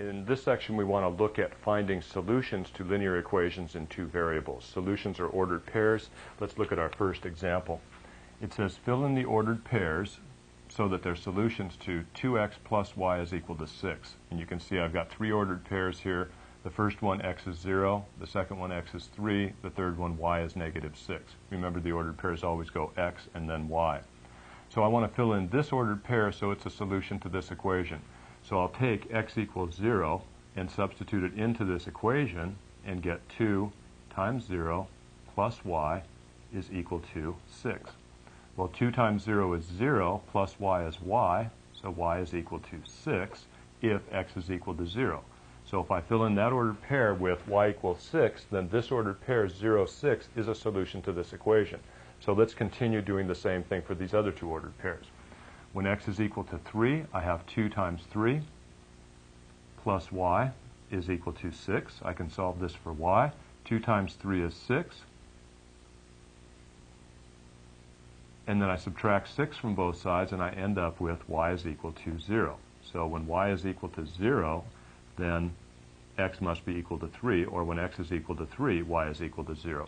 In this section, we want to look at finding solutions to linear equations in two variables. Solutions are ordered pairs. Let's look at our first example. It says fill in the ordered pairs so that they're solutions to 2x plus y is equal to 6. And you can see I've got three ordered pairs here. The first one, x is 0. The second one, x is 3. The third one, y is negative 6. Remember, the ordered pairs always go x and then y. So I want to fill in this ordered pair so it's a solution to this equation. So I'll take x equals 0 and substitute it into this equation and get 2 times 0 plus y is equal to 6. Well, 2 times 0 is 0 plus y is y, so y is equal to 6 if x is equal to 0. So if I fill in that ordered pair with y equals 6, then this ordered pair 0, 6 is a solution to this equation. So let's continue doing the same thing for these other two ordered pairs. When x is equal to 3, I have 2 times 3 plus y is equal to 6. I can solve this for y. 2 times 3 is 6. And then I subtract 6 from both sides, and I end up with y is equal to 0. So when y is equal to 0, then x must be equal to 3, or when x is equal to 3, y is equal to 0.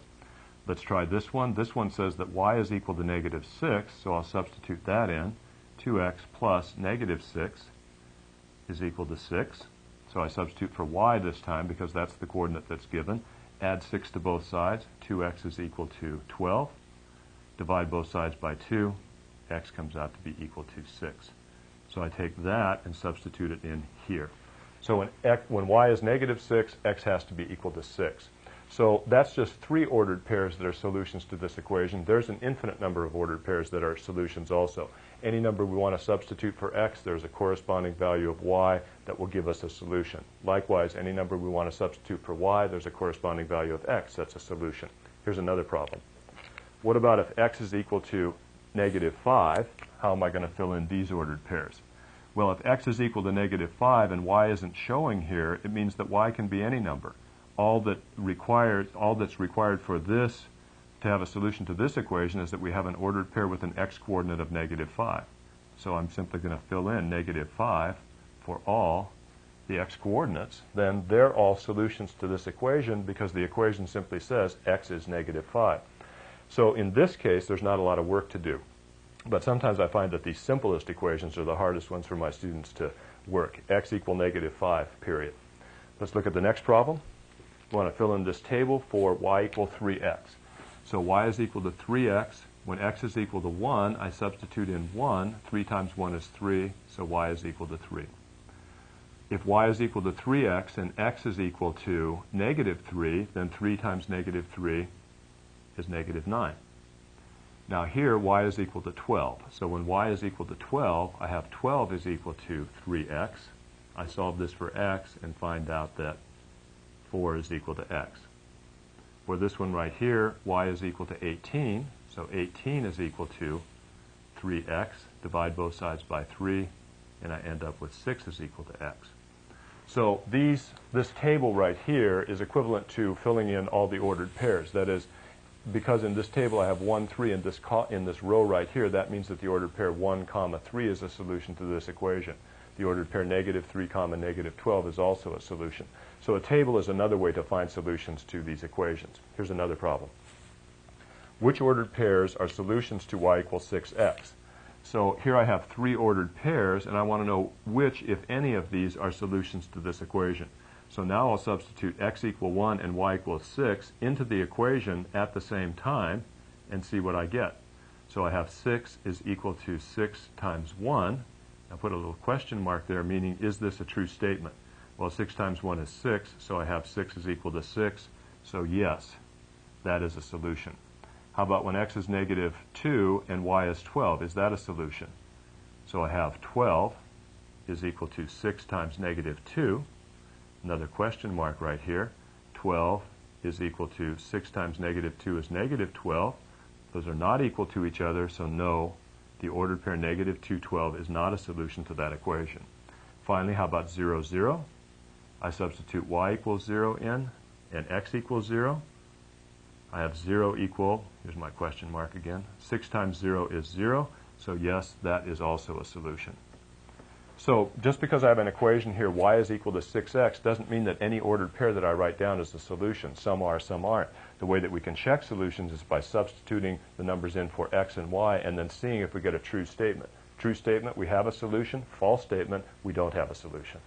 Let's try this one. This one says that y is equal to negative 6, so I'll substitute that in. 2x plus negative 6 is equal to 6. So I substitute for y this time because that's the coordinate that's given. Add 6 to both sides. 2x is equal to 12. Divide both sides by 2. X comes out to be equal to 6. So I take that and substitute it in here. So when y is negative 6, x has to be equal to 6. So that's just three ordered pairs that are solutions to this equation. There's an infinite number of ordered pairs that are solutions also. Any number we want to substitute for x, there's a corresponding value of y that will give us a solution. Likewise, any number we want to substitute for y, there's a corresponding value of x that's a solution. Here's another problem. What about if x is equal to negative 5? How am I going to fill in these ordered pairs? Well, if x is equal to negative 5 and y isn't showing here, it means that y can be any number. All that's required for this to have a solution to this equation is that we have an ordered pair with an x-coordinate of negative 5. So I'm simply going to fill in negative 5 for all the x-coordinates. Then they're all solutions to this equation because the equation simply says x is negative 5. So in this case, there's not a lot of work to do. But sometimes I find that the simplest equations are the hardest ones for my students to work. X equal negative 5, period. Let's look at the next problem. We want to fill in this table for y equal 3x. So y is equal to 3x. When x is equal to 1, I substitute in 1. 3 times 1 is 3, so y is equal to 3. If y is equal to 3x and x is equal to negative 3, then 3 times negative 3 is negative 9. Now here, y is equal to 12. So when y is equal to 12, I have 12 is equal to 3x. I solve this for x and find out that 4 is equal to x. For this one right here, y is equal to 18. So 18 is equal to 3x. Divide both sides by 3, and I end up with 6 is equal to x. So this table right here is equivalent to filling in all the ordered pairs. That is, because in this table I have 1, 3 in this row right here, that means that the ordered pair 1, 3 is a solution to this equation. The ordered pair negative 3, negative 12 is also a solution. So a table is another way to find solutions to these equations. Here's another problem. Which ordered pairs are solutions to y equals 6x? So here I have three ordered pairs, and I want to know which, if any, of these are solutions to this equation. So now I'll substitute x equal 1 and y equals 6 into the equation at the same time and see what I get. So I have 6 is equal to 6 times 1. I put a little question mark there, meaning is this a true statement? Well, 6 times 1 is 6, so I have 6 is equal to 6. So yes, that is a solution. How about when x is negative 2 and y is 12? Is that a solution? So I have 12 is equal to 6 times negative 2. Another question mark right here. 12 is equal to 6 times negative 2 is negative 12. Those are not equal to each other, so no, the ordered pair negative 2, 12 is not a solution to that equation. Finally, how about 0, 0? I substitute y equals 0 in and x equals 0. I have 0 equal, here's my question mark again, 6 times 0 is 0, so yes, that is also a solution. So just because I have an equation here, y is equal to 6x, doesn't mean that any ordered pair that I write down is the solution. Some are, some aren't. The way that we can check solutions is by substituting the numbers in for x and y and then seeing if we get a true statement. True statement, we have a solution. False statement, we don't have a solution.